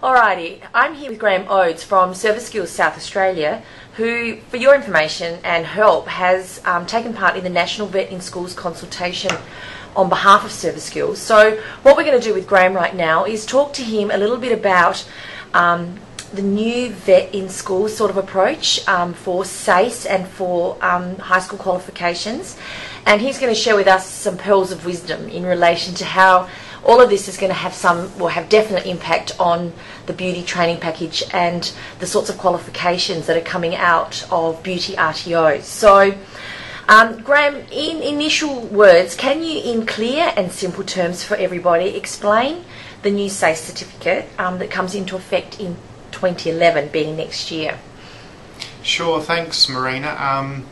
Alrighty, I'm here with Graham Oades from Service Skills South Australia, who, for your information and help, has taken part in the National Vet in Schools consultation on behalf of Service Skills. So what we're going to do with Graham right now is talk to him a little bit about the new Vet in Schools sort of approach for SACE and for high school qualifications. And he's going to share with us some pearls of wisdom in relation to how all of this is going to have definite impact on the beauty training package and the sorts of qualifications that are coming out of beauty RTOs. So, Graham, in initial words, can you, in clear and simple terms for everybody, explain the new SACE certificate that comes into effect in 2011, being next year? Sure, thanks Marina.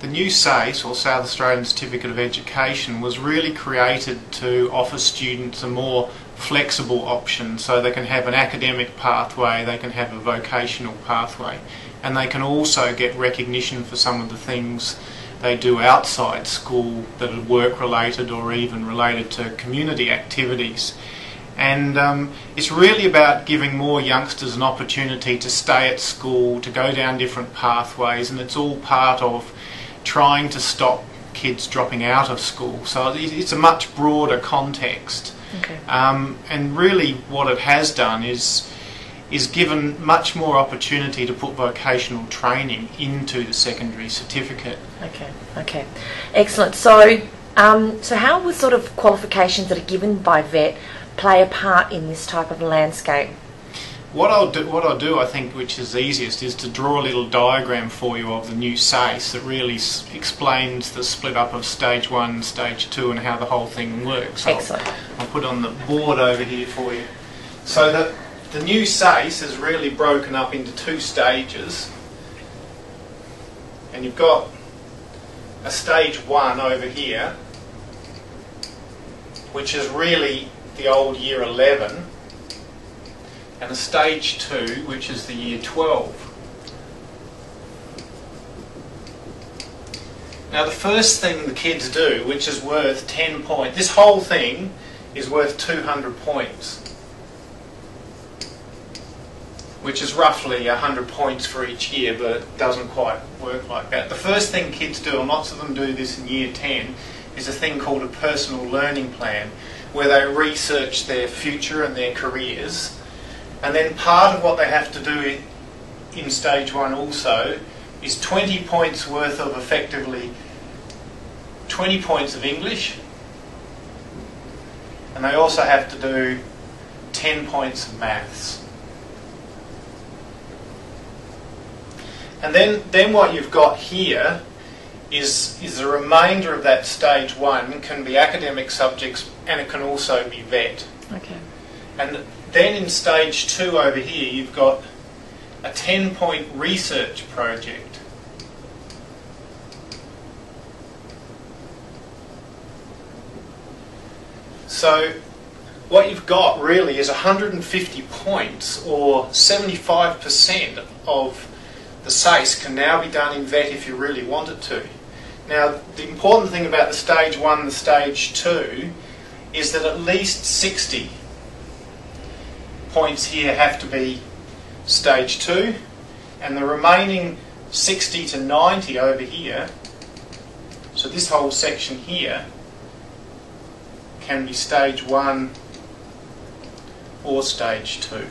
The new SACE, or South Australian Certificate of Education, was really created to offer students a more flexible option, so they can have an academic pathway, they can have a vocational pathway, and they can also get recognition for some of the things they do outside school that are work related or even related to community activities. And it's really about giving more youngsters an opportunity to stay at school, to go down different pathways, and it's all part of trying to stop kids dropping out of school. So it's a much broader context. Okay. And really what it has done is given much more opportunity to put vocational training into the secondary certificate. Okay. Excellent. So how will sort of qualifications that are given by VET play a part in this type of landscape? What I'll do, I think, which is easiest, is to draw a little diagram for you of the new SACE that really explains the split up of Stage 1, Stage 2 and how the whole thing works. Excellent. I'll put on the board over here for you. So the new SACE is really broken up into two stages, and you've got a Stage 1 over here, which is really the old Year 11, and a Stage 2, which is the Year 12. Now the first thing the kids do, which is worth 10 points, this whole thing is worth 200 points, which is roughly 100 points for each year, but it doesn't quite work like that. The first thing kids do, and lots of them do this in Year 10, is a thing called a personal learning plan, where they research their future and their careers. And then part of what they have to do in Stage 1 also is 20 points worth of effectively 20 points of English, and they also have to do 10 points of maths. And then what you've got here is the remainder of that Stage 1 can be academic subjects, and it can also be VET. Okay. And then in Stage 2 over here, you've got a 10-point research project. So what you've got really is 150 points, or 75% of the SACE can now be done in VET if you really wanted to. Now, the important thing about the Stage 1 and the Stage 2 is that at least 60 points here have to be Stage 2, and the remaining 60 to 90 over here, so this whole section here, can be Stage 1 or Stage 2.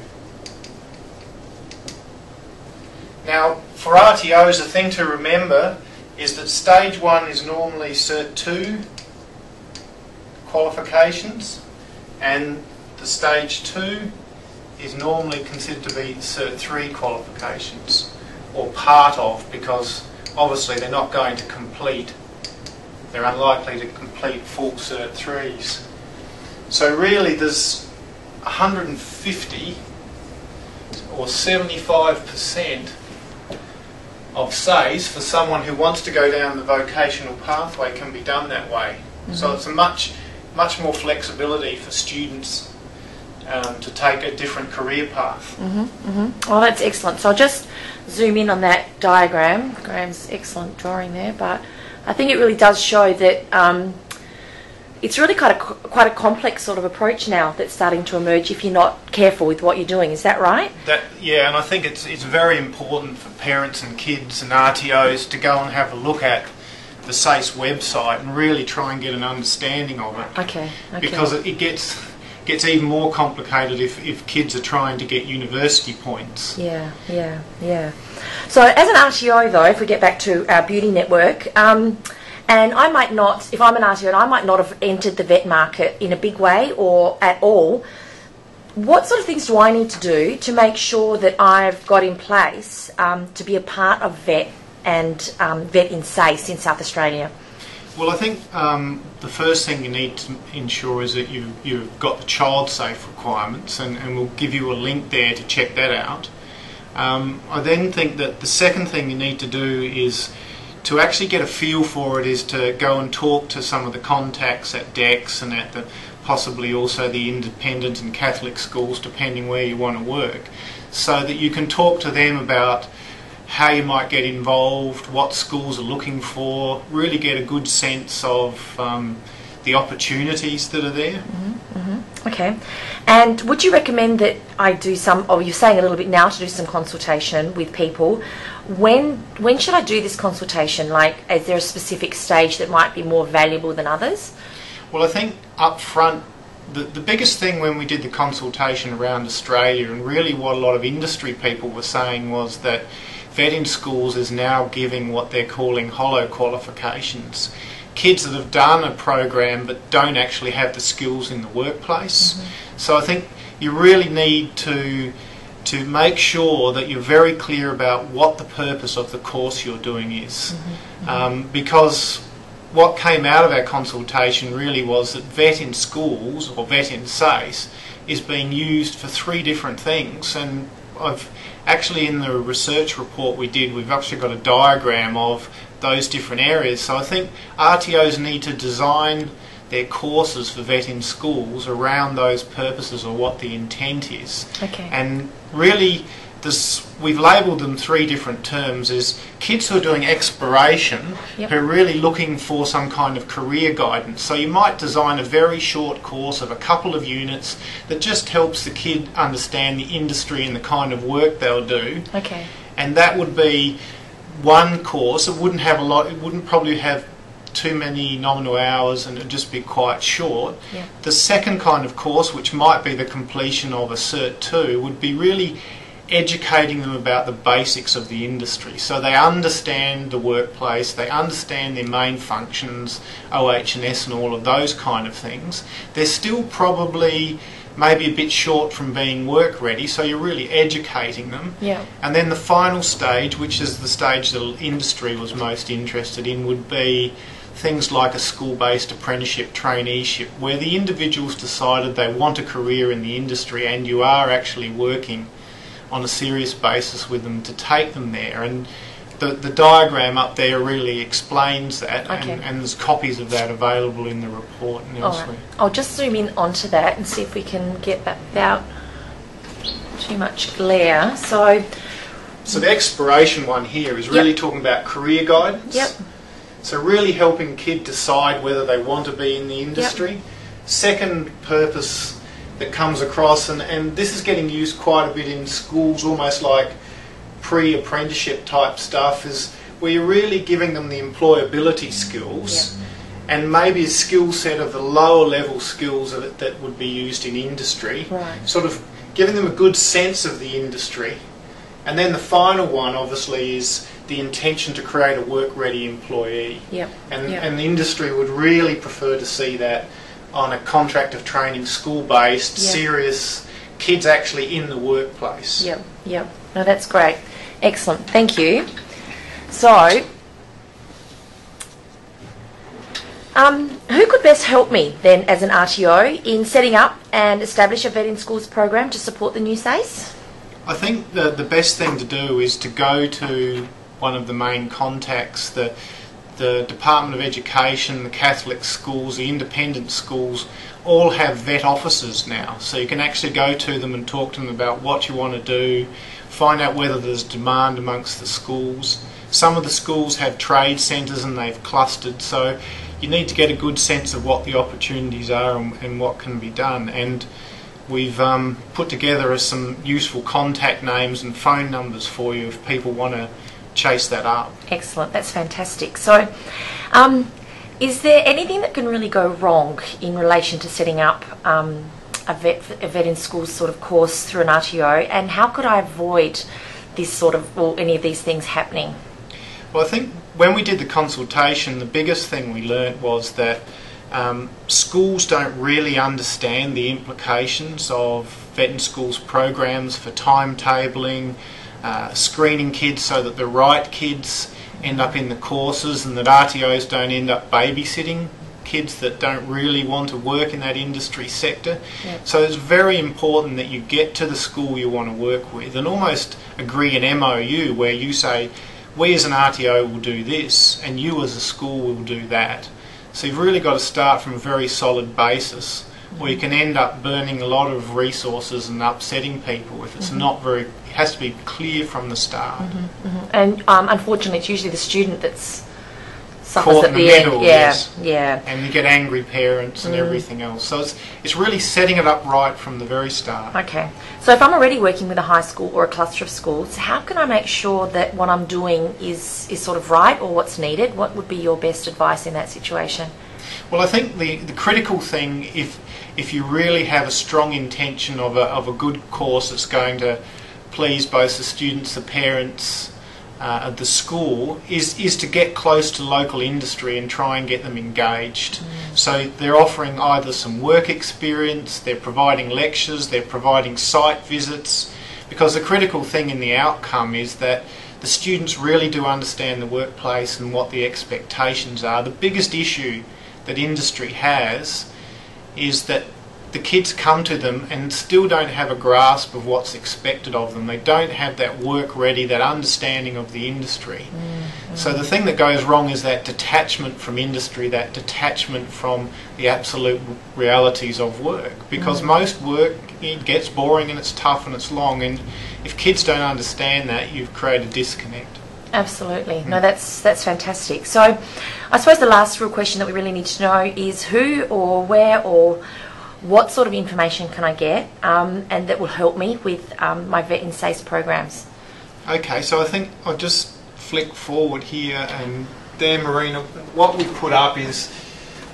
Now, for RTOs, the thing to remember is that Stage 1 is normally Cert 2 qualifications, and the Stage 2 is normally considered to be Cert 3 qualifications, or part of, because obviously they're not going to complete, they're unlikely to complete full Cert 3s. So really there's 150 or 75% of SACE for someone who wants to go down the vocational pathway can be done that way. Mm-hmm. So it's a much more flexibility for students to take a different career path. Well, that's excellent. So I'll just zoom in on that diagram. Graham's excellent drawing there, but I think it really does show that it's really quite a complex sort of approach now that's starting to emerge if you're not careful with what you're doing. Is that right? Yeah, and I think it's very important for parents and kids and RTOs to go and have a look at the SACE website and really try and get an understanding of it. Okay. Because it gets even more complicated if kids are trying to get university points. Yeah. So as an RTO though, if we get back to our beauty network, and I might not, if I'm an RTO, I might not have entered the vet market in a big way or at all. What sort of things do I need to do to make sure that I've got in place to be a part of vet and vet in SACE in South Australia? Well, I think the first thing you need to ensure is that you've got the child safe requirements, and we'll give you a link there to check that out. I then think that the second thing you need to do is to actually get a feel for it, is to go and talk to some of the contacts at DEX and at possibly also the independent and Catholic schools, depending where you want to work, so that you can talk to them about how you might get involved, what schools are looking for, really get a good sense of the opportunities that are there. Okay. And would you recommend that I do you're saying a little bit now to do some consultation with people. When should I do this consultation? Like, is there a specific stage that might be more valuable than others? Well, I think up front, the biggest thing when we did the consultation around Australia, and really what a lot of industry people were saying, was that vet in schools is now giving what they're calling hollow qualifications. Kids that have done a program but don't actually have the skills in the workplace. So I think you really need to make sure that you're very clear about what the purpose of the course you're doing is. Because what came out of our consultation really was that vet in schools, or vet in SACE, is being used for 3 different things. And I've actually, in the research report we did, we've actually got a diagram of those different areas. So I think RTOs need to design their courses for vet in schools around those purposes, or what the intent is. Okay. And really, we've labelled them 3 different terms: is kids who are doing exploration, who are really looking for some kind of career guidance. So you might design a very short course of a couple of units that just helps the kid understand the industry and the kind of work they'll do. Okay. And that would be one course. It wouldn't have it wouldn't probably have too many nominal hours, and it'd just be quite short. The second kind of course, which might be the completion of a Cert 2, would be really educating them about the basics of the industry, so they understand the workplace, they understand their main functions, OH&S and all of those kind of things. They're still probably maybe a bit short from being work ready, so you're really educating them. And then the final stage, which is the stage the industry was most interested in, would be things like a school-based apprenticeship traineeship, where the individuals decided they want a career in the industry and you are actually working on a serious basis with them to take them there. And the diagram up there really explains that, and there's copies of that available in the report and elsewhere. Right. I'll just zoom in onto that and see if we can get that without too much glare. So the exploration one here is really talking about career guidance. So really helping a kid decide whether they want to be in the industry. Second purpose that comes across, and this is getting used quite a bit in schools, almost like pre-apprenticeship type stuff, is where you're really giving them the employability skills and maybe a skill set of the lower level skills that would be used in industry, sort of giving them a good sense of the industry. And then the final one obviously is the intention to create a work-ready employee. And the industry would really prefer to see that on a contract of training, school-based, serious, kids actually in the workplace. No, that's great. Excellent. Thank you. So, who could best help me then as an RTO in setting up and establish a Vet in Schools program to support the new SACE? I think the best thing to do is to go to one of the main contacts, the Department of Education, the Catholic schools, the independent schools, all have vet officers now. So you can actually go to them and talk to them about what you want to do, find out whether there's demand amongst the schools. Some of the schools have trade centres and they've clustered, so you need to get a good sense of what the opportunities are and what can be done. And we've put together some useful contact names and phone numbers for you if people want to chase that up. Excellent, that's fantastic. So, is there anything that can really go wrong in relation to setting up a vet in schools sort of course through an RTO, and how could I avoid this sort of, or any of these things happening? Well, I think when we did the consultation, the biggest thing we learnt was that schools don't really understand the implications of vet in schools programs for timetabling, screening kids so that the right kids end up in the courses, and that RTOs don't end up babysitting kids that don't really want to work in that industry sector. Yep. So it's very important that you get to the school you want to work with and almost agree an MOU where you say, we as an RTO will do this and you as a school will do that. So you've really got to start from a very solid basis, or you can end up burning a lot of resources and upsetting people if it's not very, it has to be clear from the start. And unfortunately it's usually the student that's suffers Caught at in the the end. middle, Yeah, yes. yeah. And you get angry parents and everything else. So it's really setting it up right from the very start. Okay. So if I'm already working with a high school or a cluster of schools, how can I make sure that what I'm doing is sort of right, or what's needed? What would be your best advice in that situation? Well, I think the critical thing, if you really have a strong intention of a good course that's going to please both the students, the parents, of the school, is to get close to local industry and try and get them engaged. So they're offering either some work experience, they're providing lectures, they're providing site visits, because the critical thing in the outcome is that the students really do understand the workplace and what the expectations are. The biggest issue that industry has is that the kids come to them and still don't have a grasp of what's expected of them. They don't have that work ready, that understanding of the industry. So the thing that goes wrong is that detachment from industry, that detachment from the absolute realities of work. Because most work, it gets boring and it's tough and it's long, and if kids don't understand that, you've created a disconnect. Absolutely. No, that's fantastic. So I suppose the last real question that we really need to know is who or where or what sort of information can I get and that will help me with my Vet in SACE programs? Okay, so I think I'll just flick forward here, and there, Marina, what we've put up is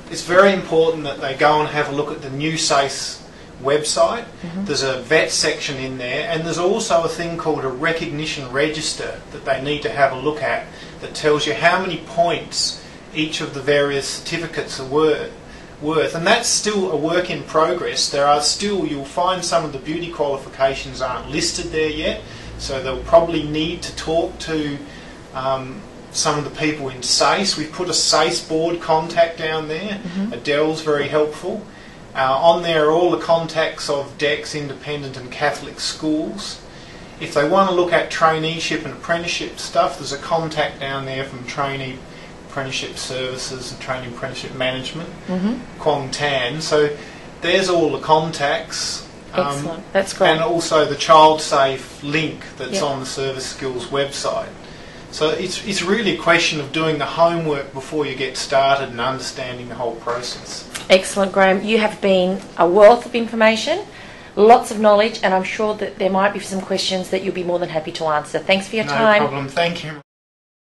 it's very important that they go and have a look at the new SACE website. There's a vet section in there, and there's also a thing called a recognition register that they need to have a look at that tells you how many points each of the various certificates are worth. And that's still a work in progress. There are still, you'll find some of the beauty qualifications aren't listed there yet, so they'll probably need to talk to some of the people in SACE. We've put a SACE board contact down there. Adele's very helpful. On there are all the contacts of DECS, independent and Catholic schools. If they want to look at traineeship and apprenticeship stuff, there's a contact down there from Trainee Apprenticeship Services and Training Apprenticeship Management, Quang Tan. So there's all the contacts. Excellent, that's great. And also the Child Safe link that's on the Service Skills website. So it's really a question of doing the homework before you get started and understanding the whole process. Excellent, Graham. You have been a wealth of information, lots of knowledge, and I'm sure that there might be some questions that you'll be more than happy to answer. Thanks for your time. No problem. Thank you.